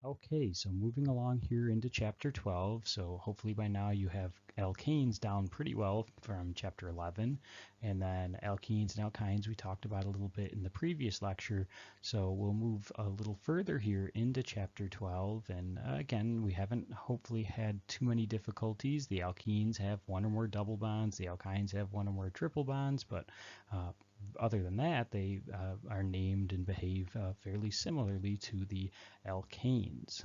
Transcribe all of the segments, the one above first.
Okay, so moving along here into chapter 12. So hopefully by now you have alkanes down pretty well from chapter 11. And then alkenes and alkynes we talked about a little bit in the previous lecture. So we'll move a little further here into chapter 12. And again, we haven't hopefully had too many difficulties. The alkenes have one or more double bonds. The alkynes have one or more triple bonds. But other than that, they are named and behave fairly similarly to the alkanes.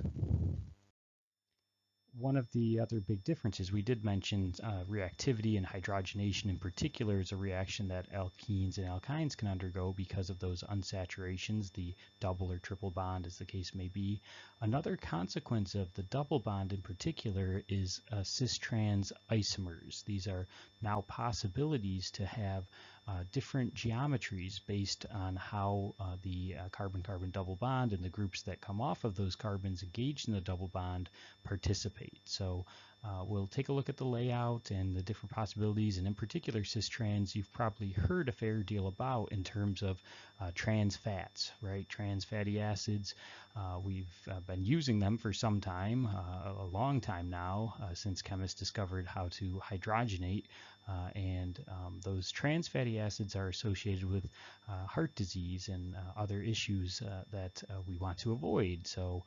One of the other big differences, we did mention reactivity and hydrogenation in particular is a reaction that alkenes and alkynes can undergo because of those unsaturations, the double or triple bond as the case may be. Another consequence of the double bond in particular is cis trans isomers. These are now possibilities to have different geometries based on how the carbon-carbon double bond and the groups that come off of those carbons engaged in the double bond participate. So we'll take a look at the layout and the different possibilities, and in particular cis trans you've probably heard a fair deal about in terms of trans fats, right? Trans fatty acids. We've been using them for some time, a long time now, since chemists discovered how to hydrogenate, and those trans fatty acids are associated with heart disease and other issues that we want to avoid. So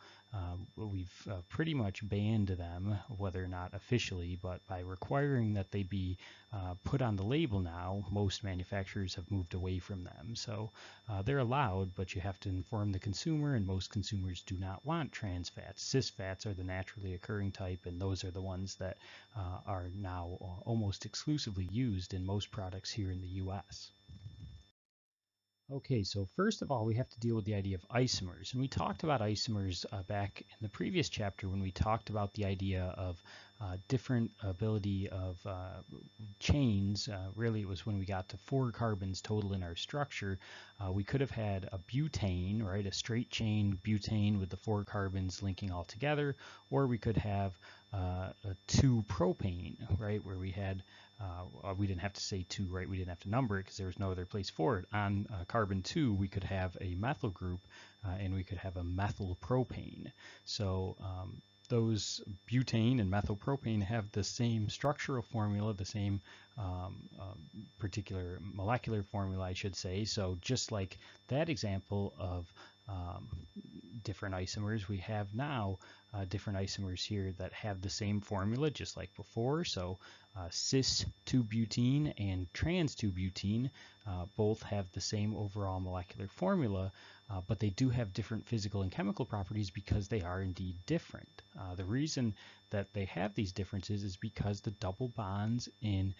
we've pretty much banned them, whether or not officially, but by requiring that they be put on the label now, most manufacturers have moved away from them. So they're allowed, but you have to inform the consumer, and most consumers do not want trans fats. Cis fats are the naturally occurring type, and those are the ones that are now almost exclusively used in most products here in the US. Okay, so first of all, we have to deal with the idea of isomers. And we talked about isomers back in the previous chapter when we talked about the idea of different ability of chains. Really, it was when we got to 4 carbons total in our structure. We could have had a butane, right, a straight chain butane with the 4 carbons linking all together, or we could have a 2-propane, right, where we had, we didn't have to say 2, right, we didn't have to number it because there was no other place for it. On carbon 2, we could have a methyl group, and we could have a methyl propane. So those butane and methylpropane have the same structural formula, the same particular molecular formula, I should say. So just like that example of different isomers, we have now different isomers here that have the same formula just like before. So cis 2-butene and trans 2-butene both have the same overall molecular formula, but they do have different physical and chemical properties because they are indeed different. The reason that they have these differences is because the double bonds in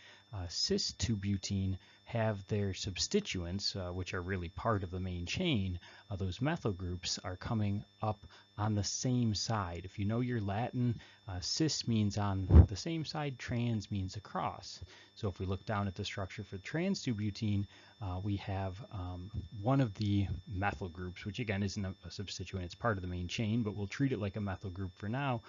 cis 2-butene have their substituents, which are really part of the main chain. Those methyl groups are coming up on the same side. If you know your Latin, cis means on the same side, trans means across. So if we look down at the structure for trans 2-butene, we have one of the methyl groups, which again isn't a substituent, it's part of the main chain, but we'll treat it like a methyl group for now.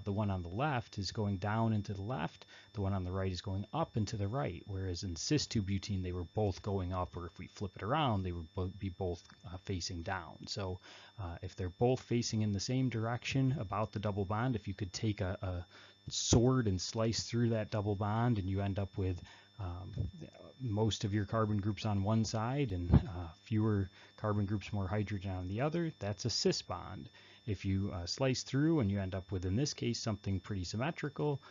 The one on the left is going down and to the left, the one on the right is going up and to the right, whereas in cis 2-butene they were both going up, or if we flip it around, they would be both facing down. So if they're both facing in the same direction about the double bond, if you could take a sword and slice through that double bond and you end up with most of your carbon groups on one side and fewer carbon groups, more hydrogen on the other, that's a cis bond. If you slice through and you end up with, in this case, something pretty symmetrical,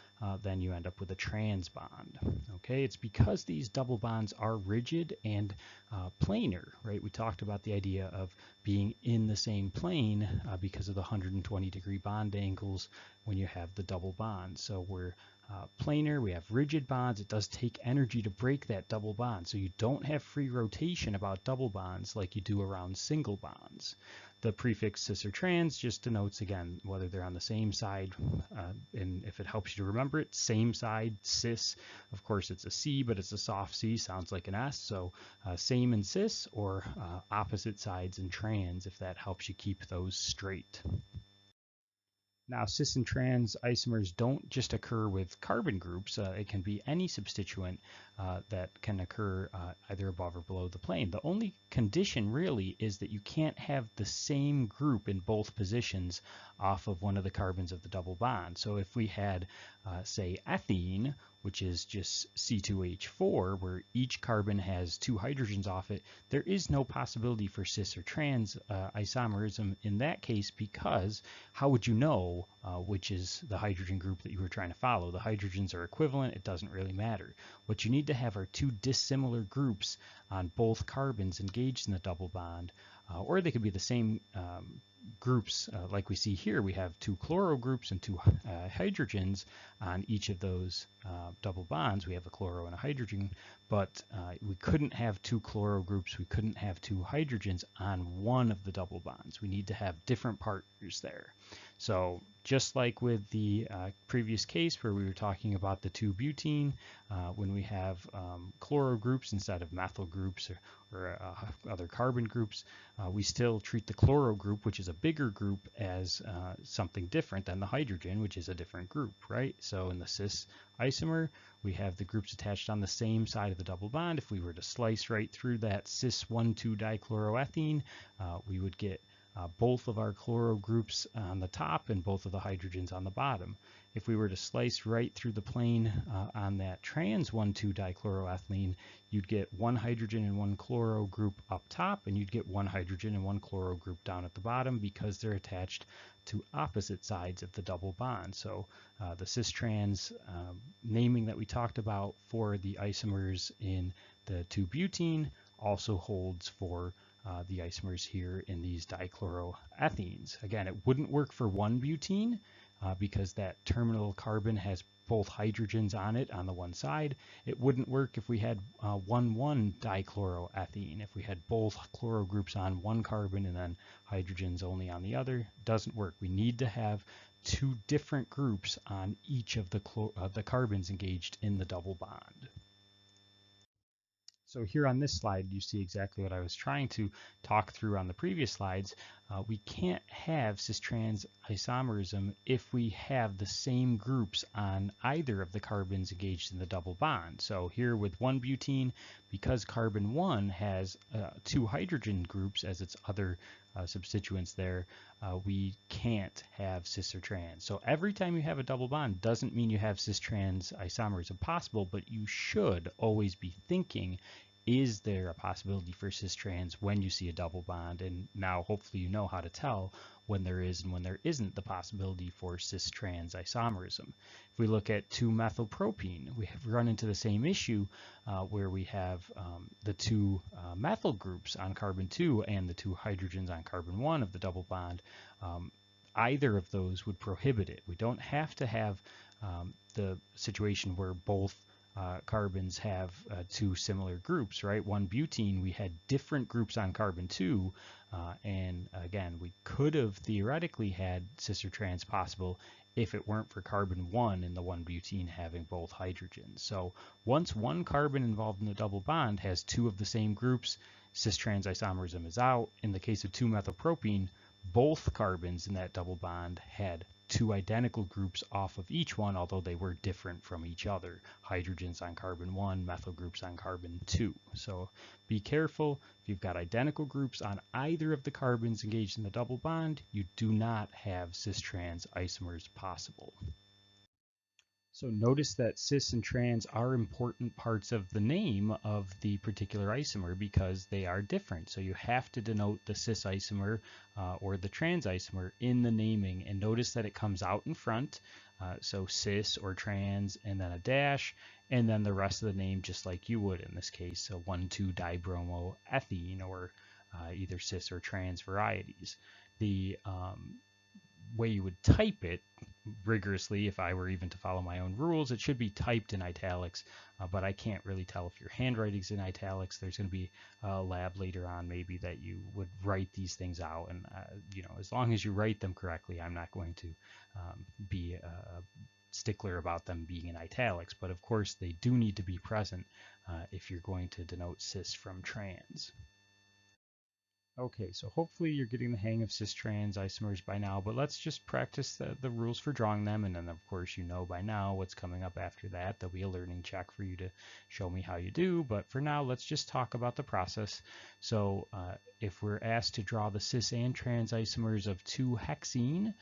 then you end up with a trans bond. Okay, it's because these double bonds are rigid and planar, right? We talked about the idea of being in the same plane because of the 120-degree bond angles when you have the double bond. So we're planar, we have rigid bonds. It does take energy to break that double bond, so you don't have free rotation about double bonds like you do around single bonds. The prefix cis or trans just denotes, again, whether they're on the same side, and if it helps you to remember it, same side, cis. Of course, it's a C, but it's a soft C, sounds like an S, so same in cis, or opposite sides in trans, if that helps you keep those straight. Now, cis and trans isomers don't just occur with carbon groups. It can be any substituent that can occur either above or below the plane. The only condition really is that you can't have the same group in both positions off of one of the carbons of the double bond. So if we had, say, ethene, which is just C2H4, where each carbon has two hydrogens off it, there is no possibility for cis or trans isomerism in that case, because how would you know which is the hydrogen group that you were trying to follow? The hydrogens are equivalent, it doesn't really matter. What you need to have are two dissimilar groups on both carbons engaged in the double bond, or they could be the same groups. Like we see here, we have two chloro groups and two hydrogens on each of those double bonds. We have a chloro and a hydrogen, but we couldn't have two chloro groups, we couldn't have two hydrogens on one of the double bonds. We need to have different partners there. So just like with the previous case where we were talking about the 2-butene, when we have chloro groups instead of methyl groups or other carbon groups, we still treat the chloro group, which is a bigger group, as something different than the hydrogen, which is a different group, right? So in the cis isomer, we have the groups attached on the same side of the double bond. If we were to slice right through that cis 1,2-dichloroethene, we would get both of our chloro groups on the top and both of the hydrogens on the bottom. If we were to slice right through the plane on that trans 1,2-dichloroethylene, you'd get one hydrogen and one chloro group up top, and you'd get one hydrogen and one chloro group down at the bottom, because they're attached to opposite sides of the double bond. So the cis-trans naming that we talked about for the isomers in the 2-butene also holds for the isomers here in these dichloroethanes. Again, it wouldn't work for 1-butene because that terminal carbon has both hydrogens on it on the one side. It wouldn't work if we had 1,1-dichloroethene. If we had both chloro groups on one carbon and then hydrogens only on the other, doesn't work. We need to have two different groups on each of the carbons engaged in the double bond. So here on this slide, you see exactly what I was trying to talk through on the previous slides. We can't have cis-trans isomerism if we have the same groups on either of the carbons engaged in the double bond. So here with 1-butene, because carbon 1 has two hydrogen groups as its other substituents there, we can't have cis or trans. So every time you have a double bond doesn't mean you have cis-trans isomerism possible, but you should always be thinking, is there a possibility for cis-trans when you see a double bond? And now hopefully you know how to tell when there is and when there isn't the possibility for cis-trans isomerism. If we look at 2-methylpropene, we have run into the same issue where we have the two methyl groups on carbon 2 and the two hydrogens on carbon 1 of the double bond. Either of those would prohibit it. We don't have to have the situation where both carbons have two similar groups, right? 1-butene, we had different groups on carbon 2, and again, we could have theoretically had cis or trans possible if it weren't for carbon 1 in the 1-butene having both hydrogens. So once one carbon involved in the double bond has two of the same groups, cis-trans isomerism is out. In the case of 2-methylpropene, both carbons in that double bond had two identical groups off of each one, although they were different from each other. Hydrogens on carbon 1, methyl groups on carbon 2. So be careful. If you've got identical groups on either of the carbons engaged in the double bond, you do not have cis-trans isomers possible. So notice that cis and trans are important parts of the name of the particular isomer because they are different. So you have to denote the cis isomer or the trans isomer in the naming, and notice that it comes out in front. So cis or trans and then a dash, and then the rest of the name just like you would in this case. So 1,2-dibromoethene or either cis or trans varieties. The way you would type it rigorously, if I were even to follow my own rules, it should be typed in italics, but I can't really tell if your handwriting's in italics. There's going to be a lab later on maybe that you would write these things out, and you know, as long as you write them correctly, I'm not going to be a stickler about them being in italics, but of course they do need to be present if you're going to denote cis from trans. Okay, so hopefully you're getting the hang of cis trans isomers by now, but let's just practice the rules for drawing them, and then of course you know by now what's coming up after that. There'll be a learning check for you to show me how you do, but for now let's just talk about the process. So if we're asked to draw the cis and trans isomers of 2-hexene,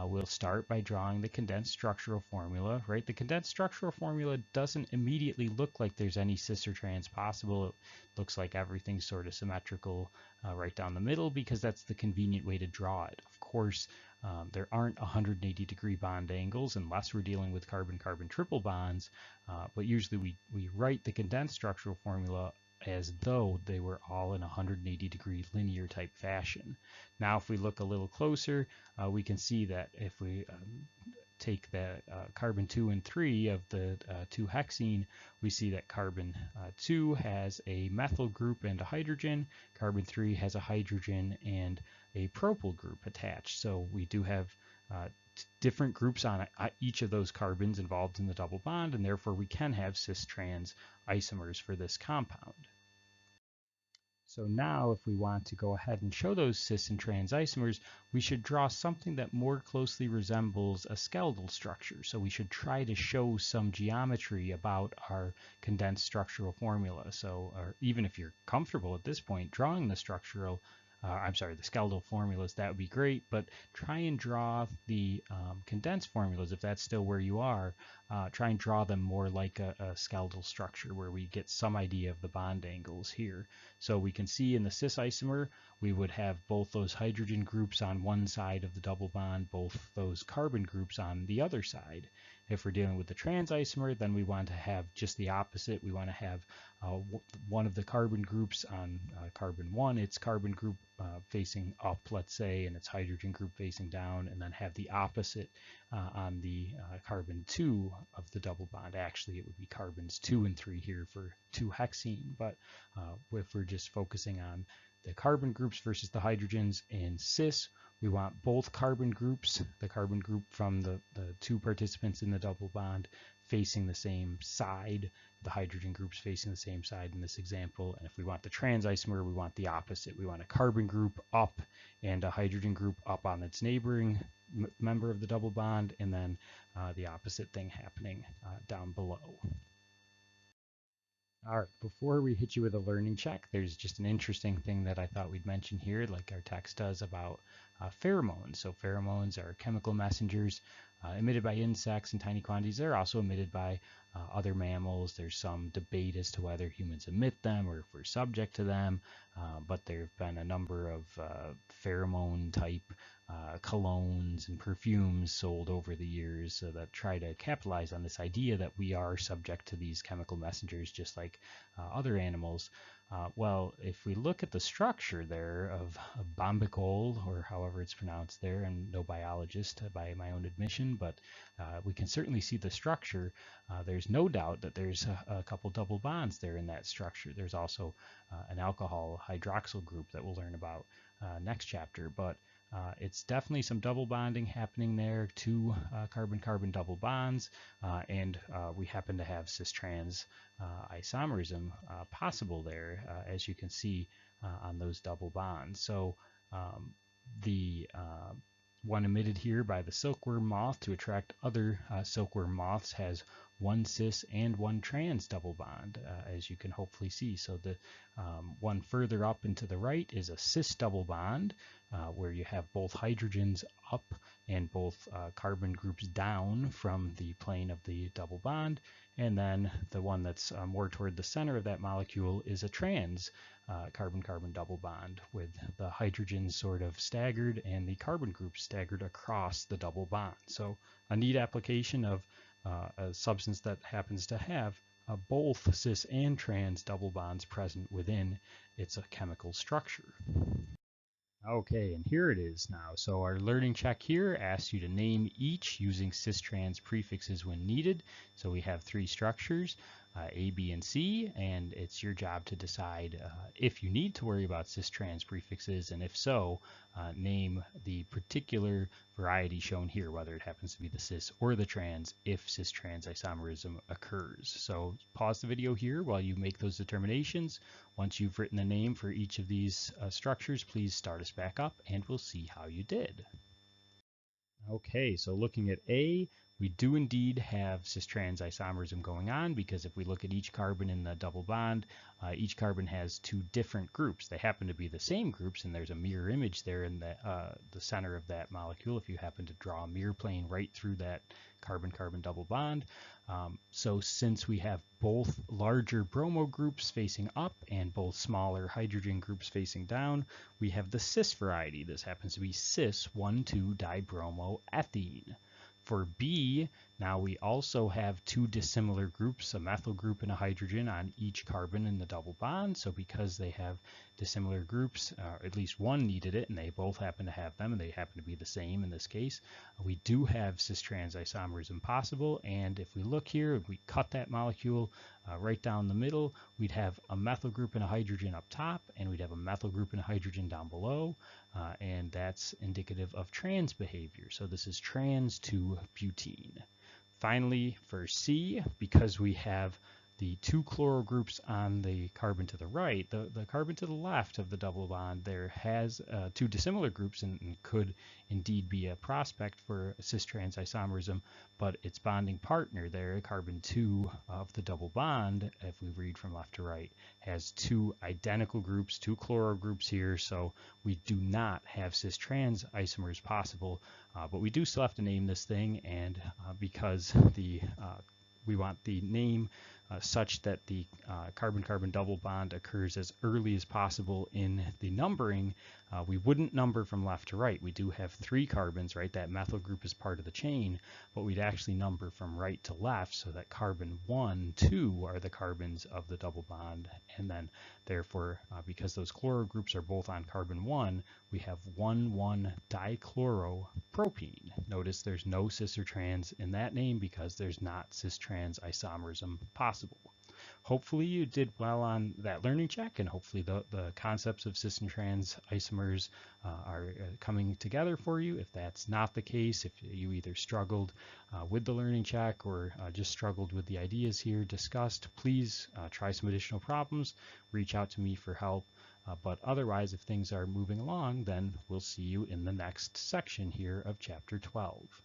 we'll start by drawing the condensed structural formula, right? The condensed structural formula doesn't immediately look like there's any cis or trans possible. It looks like everything's sort of symmetrical right down the middle because that's the convenient way to draw it. Of course, there aren't 180-degree bond angles unless we're dealing with carbon-carbon triple bonds, but usually we write the condensed structural formula as though they were all in a 180-degree linear type fashion. Now, if we look a little closer, we can see that if we take the carbon 2 and 3 of the 2-hexene, we see that carbon 2 has a methyl group and a hydrogen, carbon 3 has a hydrogen and a propyl group attached. So we do have different groups on each of those carbons involved in the double bond, and therefore we can have cis-trans isomers for this compound. So now if we want to go ahead and show those cis and trans isomers, we should draw something that more closely resembles a skeletal structure. So we should try to show some geometry about our condensed structural formula. So or even if you're comfortable at this point drawing the the skeletal formulas, that would be great, but try and draw the condensed formulas if that's still where you are. Try and draw them more like a skeletal structure where we get some idea of the bond angles here. So we can see in the cis isomer, we would have both those hydrogen groups on one side of the double bond, both those carbon groups on the other side. If we're dealing with the trans isomer, then we want to have just the opposite. We want to have one of the carbon groups on carbon 1, its carbon group facing up, let's say, and its hydrogen group facing down, and then have the opposite on the carbon 2 of the double bond. Actually, it would be carbons 2 and 3 here for 2-hexene, but if we're just focusing on the carbon groups versus the hydrogens in cis, we want both carbon groups, the carbon group from the two participants in the double bond, facing the same side, the hydrogen groups facing the same side in this example. And if we want the trans isomer, we want the opposite. We want a carbon group up and a hydrogen group up on its neighboring member of the double bond, and then the opposite thing happening down below. All right, before we hit you with a learning check, there's just an interesting thing that I thought we'd mention here, like our text does about pheromones. So pheromones are chemical messengers emitted by insects in tiny quantities. They're also emitted by other mammals. There's some debate as to whether humans emit them or if we're subject to them, but there have been a number of pheromone type colognes and perfumes sold over the years that try to capitalize on this idea that we are subject to these chemical messengers just like other animals. Well, if we look at the structure there of bombicol, or however it's pronounced there, and no biologist by my own admission, but we can certainly see the structure. There's no doubt that there's a couple double bonds there in that structure. There's also an alcohol hydroxyl group that we'll learn about next chapter, but it's definitely some double bonding happening there, two carbon-carbon double bonds, and we happen to have cis-trans isomerism possible there, as you can see on those double bonds. So the one emitted here by the silkworm moth to attract other silkworm moths has one cis and one trans double bond, as you can hopefully see. So the one further up and to the right is a cis double bond, where you have both hydrogens up and both carbon groups down from the plane of the double bond. And then the one that's more toward the center of that molecule is a trans carbon-carbon double bond, with the hydrogens sort of staggered and the carbon groups staggered across the double bond. So a neat application of a substance that happens to have both cis and trans double bonds present within its chemical structure. Okay, and here it is now. So our learning check here asks you to name each using cis-trans prefixes when needed. So we have three structures. A, B, and C, and it's your job to decide if you need to worry about cis-trans prefixes, and if so, name the particular variety shown here, whether it happens to be the cis or the trans, if cis-trans isomerism occurs. So pause the video here while you make those determinations. Once you've written the name for each of these structures, please start us back up, and we'll see how you did. Okay, so looking at A, we do indeed have cis-trans isomerism going on, because if we look at each carbon in the double bond, each carbon has two different groups. They happen to be the same groups, and there's a mirror image there in the center of that molecule if you happen to draw a mirror plane right through that carbon-carbon double bond. So since we have both larger bromo groups facing up and both smaller hydrogen groups facing down, we have the cis variety. This happens to be cis 1,2-dibromoethene. For B, now we also have two dissimilar groups, a methyl group and a hydrogen on each carbon in the double bond. So because they have dissimilar groups, at least one needed it, and they both happen to have them, and they happen to be the same in this case, we do have cis-trans isomerism possible. And if we look here, if we cut that molecule right down the middle, we'd have a methyl group and a hydrogen up top, and we'd have a methyl group and a hydrogen down below, and that's indicative of trans behavior. So this is trans to butene. Finally, for C, because we have the two chloro groups on the carbon to the right, the carbon to the left of the double bond there has two dissimilar groups and could indeed be a prospect for cis-trans isomerism, but its bonding partner there, carbon 2 of the double bond, if we read from left to right, has two identical groups, two chloro groups here, so we do not have cis-trans isomers possible, but we do still have to name this thing, and because we want the name such that the carbon-carbon double bond occurs as early as possible in the numbering, we wouldn't number from left to right. We do have three carbons, right? That methyl group is part of the chain, but we'd actually number from right to left so that carbon 1, 2 are the carbons of the double bond, and then therefore, because those chloro groups are both on carbon 1, we have 1,1-dichloropropene. Notice there's no cis or trans in that name because there's not cis-trans isomerism possible. Hopefully you did well on that learning check, and hopefully the concepts of cis and trans isomers are coming together for you. If that's not the case, if you either struggled with the learning check or just struggled with the ideas here discussed, please try some additional problems, reach out to me for help. But otherwise, if things are moving along, then we'll see you in the next section here of Chapter 12.